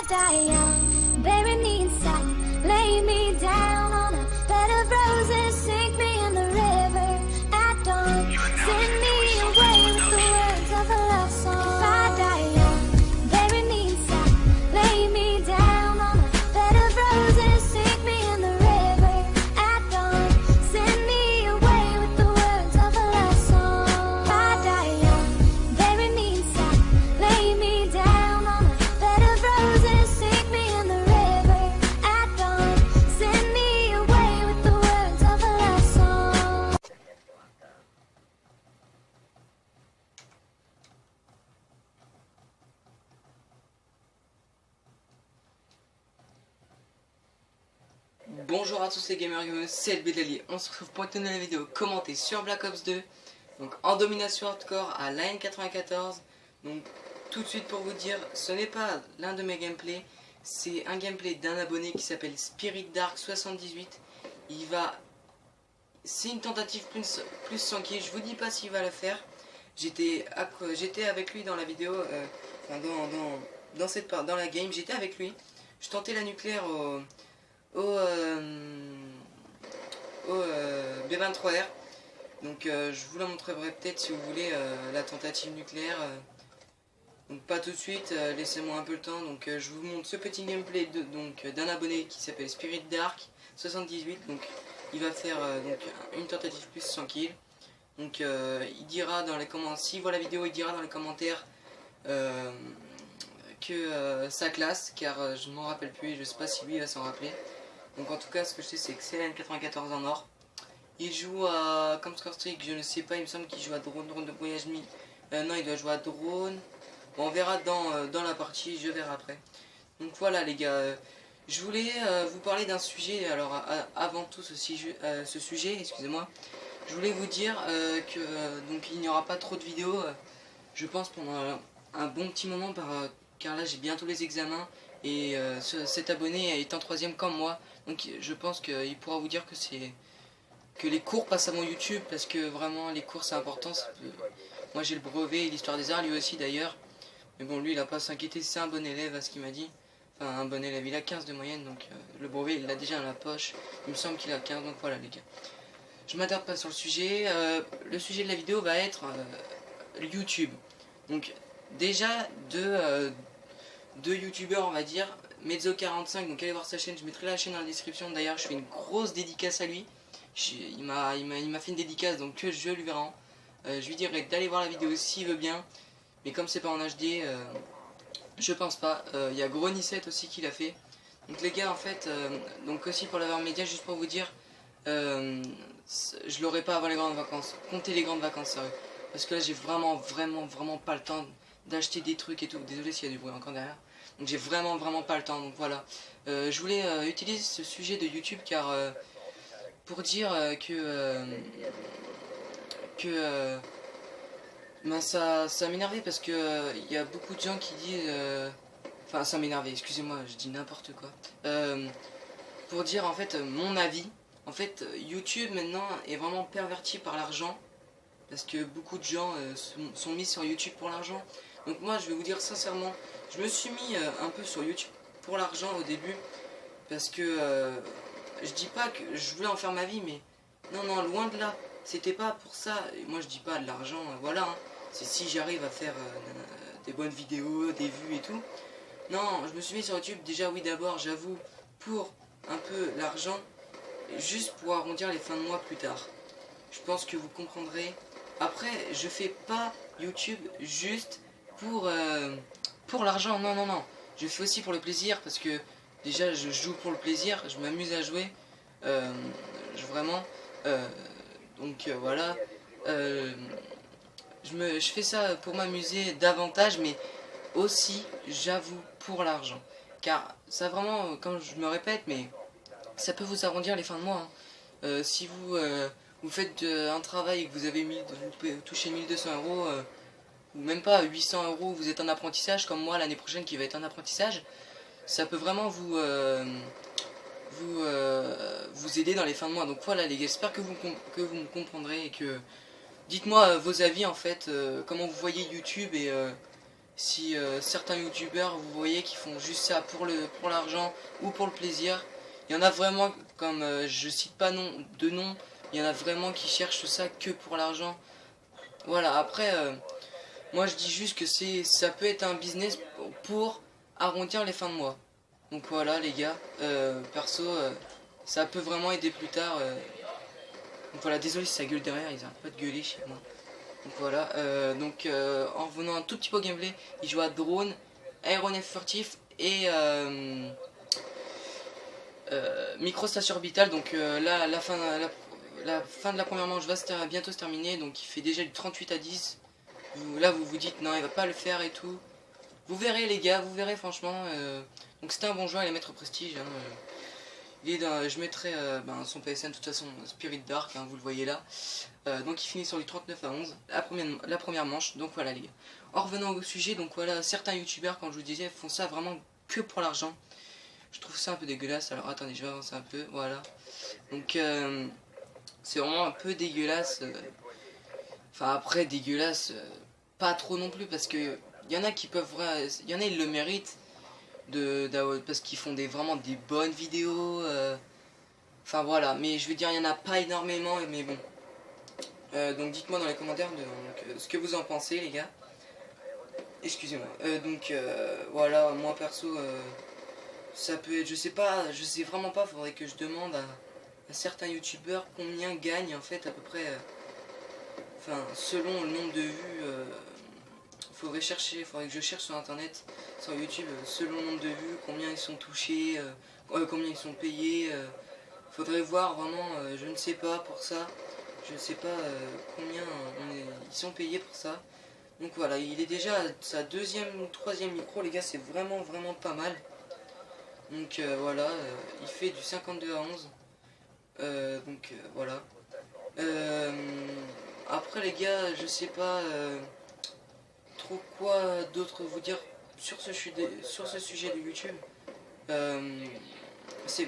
die young, bury me inside, lay me down on a bed of roses, sink me in the river at dawn, send me away with the words of a love song. If I die young, bury me inside, lay me down on a bed of roses, sink me in the river at dawn, send me away with the words of a love song. If I die young, bury me inside, lay me down on a bed of roses, sink me in the river at dawn, send me away with the words of a love song. Bonjour à tous les gamers, c'est le Bédalier. On se retrouve pour une nouvelle vidéo commentée sur Black Ops 2. Donc en domination hardcore à l'AN 94. Donc tout de suite pour vous dire, ce n'est pas l'un de mes gameplays. C'est un gameplay d'un abonné qui s'appelle Spirit Dark 78. C'est une tentative plus 100 kills. Je vous dis pas s'il va la faire. J'étais avec lui dans la vidéo, dans la game, j'étais avec lui. Je tentais la nucléaire au B23R. Donc je vous la montrerai peut-être si vous voulez la tentative nucléaire. Donc pas tout de suite, laissez-moi un peu le temps. Donc je vous montre ce petit gameplay d'un abonné qui s'appelle Spirit Dark 78. Donc il va faire une tentative plus 100 kills. Donc il dira dans les commentaires, s'il voit la vidéo, il dira dans les commentaires que sa classe, car je ne m'en rappelle plus et je sais pas si lui il va s'en rappeler. Donc en tout cas ce que je sais c'est que c'est l'N94 en or. Il joue à comme Score Streak, je ne sais pas, il me semble qu'il joue à drone de voyage mi. Non, il doit jouer à drone. Bon, on verra dans la partie, je verrai après. Donc voilà les gars, je voulais vous parler d'un sujet. Alors avant tout ce sujet, excusez-moi, je voulais vous dire que donc il n'y aura pas trop de vidéos, je pense pendant un bon petit moment car là j'ai bientôt les examens. Et cet abonné est en troisième comme moi, donc je pense qu'il pourra vous dire que les cours passent à mon YouTube, parce que vraiment les cours c'est important. Moi j'ai le brevet et l'histoire des arts, lui aussi d'ailleurs, mais bon lui il a pas à s'inquiéter, c'est un bon élève à ce qu'il m'a dit. Enfin un bon élève, il a 15 de moyenne, donc le brevet il l'a déjà dans la poche, il me semble qu'il a 15, donc voilà les gars. Je m'attarde pas sur le sujet, le sujet de la vidéo va être YouTube. Donc déjà deux youtubeurs on va dire, Mezzo45, donc allez voir sa chaîne, je mettrai la chaîne dans la description. D'ailleurs je fais une grosse dédicace à lui, il m'a fait une dédicace, donc que je lui rends. Je lui dirai d'aller voir la vidéo s'il veut bien, mais comme c'est pas en HD, je pense pas. Il y a Grony7 aussi qui l'a fait. Donc les gars en fait, donc aussi pour l'avoir média, juste pour vous dire, je l'aurai pas avant les grandes vacances. Comptez les grandes vacances, sérieux, parce que là j'ai vraiment pas le temps d'acheter des trucs et tout. Désolé s'il y a du bruit encore derrière. Donc j'ai vraiment pas le temps, donc voilà. Je voulais utiliser ce sujet de YouTube car pour dire ben ça m'énervait, parce que il y a beaucoup de gens qui disent enfin ça m'énervait, excusez-moi, je dis n'importe quoi. Pour dire en fait mon avis, en fait YouTube maintenant est vraiment perverti par l'argent, parce que beaucoup de gens sont mis sur YouTube pour l'argent. Donc moi je vais vous dire sincèrement, je me suis mis un peu sur YouTube pour l'argent au début, parce que je dis pas que je voulais en faire ma vie, mais non, loin de là, c'était pas pour ça. Et moi je dis pas de l'argent, voilà, hein. C'est si j'arrive à faire des bonnes vidéos, des vues et tout. Non, je me suis mis sur YouTube déjà, oui, d'abord j'avoue, pour un peu l'argent, juste pour arrondir les fins de mois plus tard. Je pense que vous comprendrez. Après je fais pas YouTube juste pour l'argent, non, je fais aussi pour le plaisir, parce que déjà je joue pour le plaisir, je m'amuse à jouer, vraiment, donc voilà, je fais ça pour m'amuser davantage, mais aussi j'avoue pour l'argent, car ça vraiment, comme je me répète, mais ça peut vous arrondir les fins de mois, hein. Si vous faites un travail et que vous pouvez toucher 1200 euros, ou même pas 800 euros, vous êtes en apprentissage comme moi l'année prochaine qui va être en apprentissage, ça peut vraiment vous aider dans les fins de mois. Donc voilà les gars, j'espère que vous me comprendrez, et que dites-moi vos avis en fait, comment vous voyez YouTube, et certains youtubeurs vous voyez qui font juste ça pour l'argent ou pour le plaisir. Il y en a vraiment, comme je cite pas de nom, il y en a vraiment qui cherchent ça que pour l'argent. Voilà, après moi je dis juste que ça peut être un business pour arrondir les fins de mois. Donc voilà les gars, perso ça peut vraiment aider plus tard. Donc voilà, désolé si ça gueule derrière, ils arrêtent pas de gueuler chez moi. Donc voilà, en revenant un tout petit peu au gameplay, il joue à drone, aéronef furtif et microstation orbitale. Donc là, la fin de la première manche va bientôt se terminer. Donc il fait déjà du 38 à 10. Là vous vous dites non, il va pas le faire et tout. Vous verrez les gars, vous verrez franchement. Donc c'était un bon joueur, il est maître prestige. Hein, je mettrai son PSN de toute façon Spirit Dark, hein, vous le voyez là. Donc il finit sur du 39 à 11, la première manche. Donc voilà les gars. En revenant au sujet, donc voilà, certains youtubeurs, comme je vous disais, font ça vraiment que pour l'argent. Je trouve ça un peu dégueulasse. Alors attendez, je vais avancer un peu, voilà. Donc c'est vraiment un peu dégueulasse. Enfin après dégueulasse, pas trop non plus, parce que il y en a qui peuvent, il y en a ils le méritent. Parce qu'ils font vraiment des bonnes vidéos. Enfin voilà, mais je veux dire, il n'y en a pas énormément, mais bon. Donc dites-moi dans les commentaires ce que vous en pensez les gars. Excusez-moi. Voilà, moi perso, ça peut être, je sais vraiment pas, faudrait que je demande à certains youtubeurs combien gagnent en fait à peu près. Enfin, selon le nombre de vues. Faudrait que je cherche sur internet, sur YouTube, selon le nombre de vues, combien ils sont touchés, combien ils sont payés. Faudrait voir vraiment, je ne sais pas pour ça. Je ne sais pas combien ils sont payés pour ça. Donc voilà, il est déjà à sa deuxième ou troisième micro, les gars, c'est vraiment pas mal. Donc voilà, il fait du 52 à 11. Voilà. Après les gars, je sais pas trop quoi d'autre vous dire sur ce sujet de YouTube.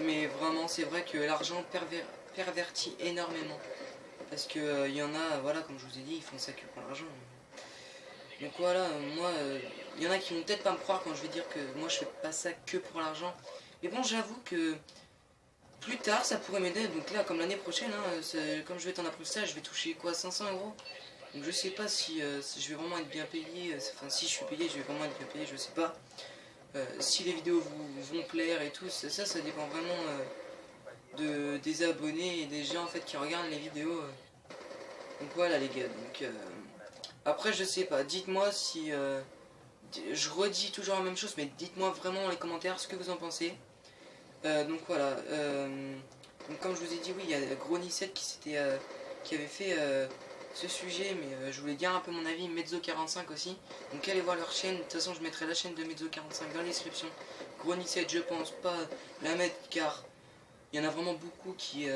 Mais vraiment c'est vrai que l'argent pervertit énormément. Parce que il y en a, voilà, comme je vous ai dit, ils font ça que pour l'argent. Donc voilà, moi, il y en a qui vont peut-être pas me croire quand je vais dire que moi je fais pas ça que pour l'argent. Mais bon, j'avoue que plus tard ça pourrait m'aider. Donc là, comme l'année prochaine, hein, comme je vais être en apprentissage, je vais toucher quoi, 500 €. Donc je sais pas si je vais vraiment être bien payé. Enfin, si je suis payé, je vais vraiment être bien payé, je sais pas. Si les vidéos vous vont plaire et tout, ça dépend vraiment des abonnés et des gens en fait qui regardent les vidéos. Donc voilà les gars. Donc après je sais pas. Dites-moi si je redis toujours la même chose, mais dites-moi vraiment dans les commentaires ce que vous en pensez. Donc voilà. Donc comme je vous ai dit, oui, il y a Gros17 qui avait fait ce sujet, mais je voulais dire un peu mon avis, Mezzo45 aussi. Donc allez voir leur chaîne. De toute façon, je mettrai la chaîne de Mezzo45 dans la description. Gros17, je pense pas la mettre car il y en a vraiment beaucoup qui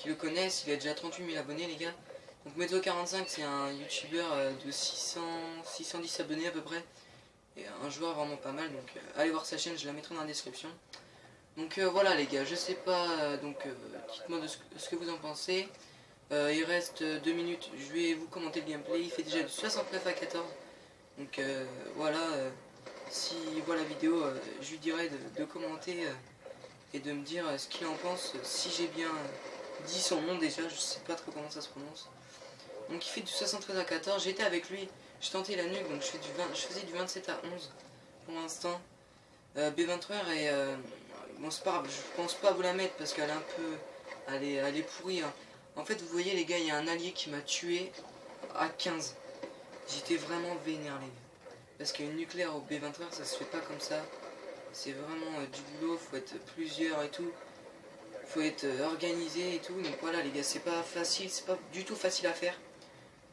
le connaissent. Il a déjà 38 000 abonnés, les gars. Donc Mezzo45, c'est un youtubeur de 610 abonnés à peu près. Et un joueur vraiment pas mal. Donc allez voir sa chaîne, je la mettrai dans la description. Donc voilà les gars, je sais pas, dites-moi de ce que vous en pensez. Il reste 2 minutes, je vais vous commenter le gameplay. Il fait déjà de 69 à 14. Donc voilà, si voit la vidéo, je lui dirai de commenter et de me dire ce qu'il en pense. Si j'ai bien dit son nom déjà, je sais pas trop comment ça se prononce. Donc il fait du 73 à 14, j'étais avec lui, je tentais la nuque, donc je faisais du 27 à 11 pour l'instant. B23 et bon c'est pas grave, je pense pas vous la mettre parce qu'elle est un peu, elle est pourrie. Hein. En fait vous voyez les gars, il y a un allié qui m'a tué à 15. J'étais vraiment vénère les gars. Parce qu'une nucléaire au B23 ça se fait pas comme ça. C'est vraiment du boulot, faut être plusieurs et tout. Faut être organisé et tout. Donc voilà les gars, c'est pas facile, c'est pas du tout facile à faire.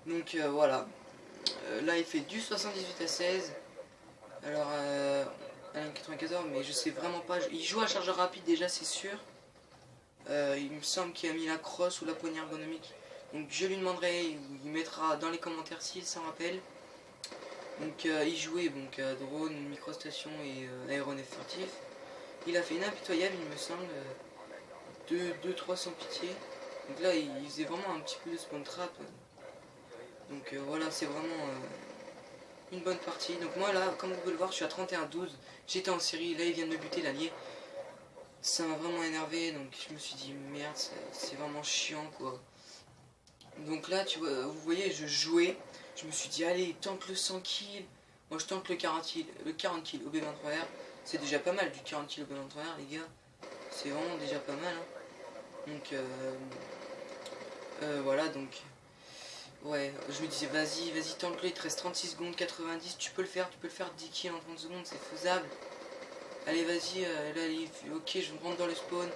Donc voilà. Là il fait du 78 à 16. Alors à 94, mais je sais vraiment pas. Il joue à chargeur rapide déjà, c'est sûr. Il me semble qu'il a mis la crosse ou la poignée ergonomique. Donc je lui demanderai, il mettra dans les commentaires s'il s'en rappelle. Donc il jouait donc drone, microstation et aéronef furtif. Il a fait une impitoyable, il me semble, 2-3 sans pitié. Donc là il faisait vraiment un petit peu de spawn trap. Donc voilà, c'est vraiment une bonne partie. Donc moi là, comme vous pouvez le voir, je suis à 31-12. J'étais en série, là il vient de me buter l'allié. Ça m'a vraiment énervé, donc je me suis dit merde, c'est vraiment chiant quoi. Donc là, tu vois, vous voyez, je jouais. Je me suis dit, allez, tente le 100 kills. Moi je tente le 40 kills au B23R. C'est déjà pas mal du 40 kills au B23R, les gars. C'est vraiment déjà pas mal. Hein. Donc, voilà, donc. Ouais, je me disais, vas-y, tente-le. Il te reste 36 secondes, 90. Tu peux le faire 10 kills en 30 secondes, c'est faisable. Allez, vas-y, là, ok, je rentre dans le spawn.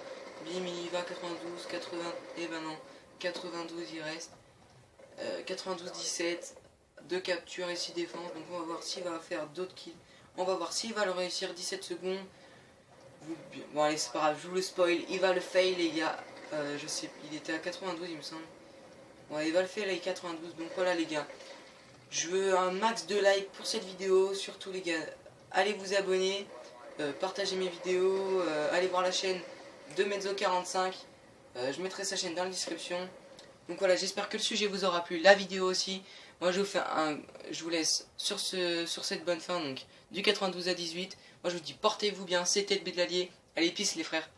Bim, il y va, 92, 80. Eh ben non, 92 il reste. 92-17. 2 captures et 6 défenses. Donc on va voir s'il va faire d'autres kills. On va voir s'il va le réussir. 17 secondes. Bon allez, c'est pas grave, je vous le spoil. Il va le fail les gars. Je sais, il était à 92 il me semble. Ouais, il va le faire les 92. Donc voilà les gars. Je veux un max de likes pour cette vidéo. Surtout les gars, allez vous abonner. Partagez mes vidéos. Allez voir la chaîne de Mezzo45. Je mettrai sa chaîne dans la description. Donc voilà, j'espère que le sujet vous aura plu. La vidéo aussi. Moi je vous laisse sur cette bonne fin, donc du 92 à 18. Moi je vous dis portez-vous bien, c'était le B de l'Allier. Allez, peace les frères.